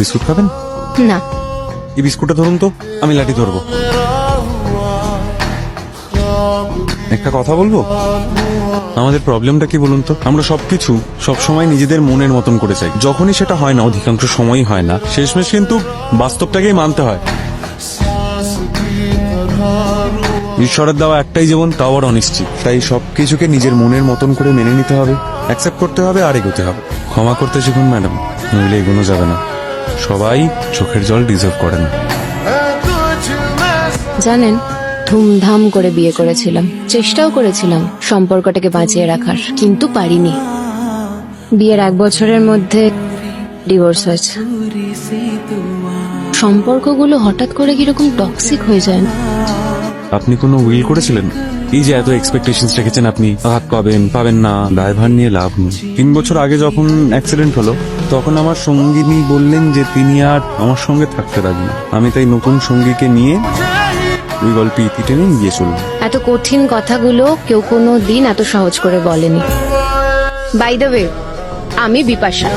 Biscuit খাবেন? না। এই বিস্কুটটা ধরুন তো, আমি লাঠি ধরবো। একটা কথা বলবো, আমাদের প্রবলেমটা কি বলুন তো, আমরা সবকিছু সবসময় নিজেদের মনের মতন করে চাই। যখনই সেটা হয় না, অধিকাংশ সময়ই হয় না, শেষমেশ কিন্তু বাস্তবটাকেই মানতে হয়। ঈশ্বরের দেওয়া একটাই জীবন, তাও আর অনিশ্চিত। তাই সবকিছুকে নিজের মনের মতন করে মেনে নিতে হবে, অ্যাকসেপ্ট করতে হবে আর এগোতে হবে। ক্ষমা করতে শিখুন ম্যাডাম, নইলে এগোনো যাবে না। সবাই চোখের জল ডিজার্ভ করে না। জানেন, ধুমধাম করে বিয়ে করেছিলাম, চেষ্টাও করেছিলাম সম্পর্কটাকে বাঁচিয়ে রাখার, কিন্তু পারিনি। বিয়ের 1 বছরের মধ্যে ডিভোর্স হয়েছে। সম্পর্কগুলো হঠাৎ করে কিরকম টক্সিক হয়ে যায় না? আপনি কোনো উইল করেছিলেন? এই যে এত এক্সপেকটেশনস রেখেছেন আপনি, ভাগ পাবেন পাবেন না, দায়ভার নিয়ে লাভ নেই। 3 বছর আগে যখন অ্যাক্সিডেন্ট হলো, তখন আমার সঙ্গিনী বললেন যে তিনি আর আমার সঙ্গে থাকতে রাজি না। আমি তাই নতুন সঙ্গীকে নিয়ে ওই গল্পে ইতি টেনে গিয়ে চললাম। এত কঠিন কথাগুলো কেউ কোনো দিন এত সহজ করে বলেনি। বাই দ্য ওয়ে, আমি বিপাশা।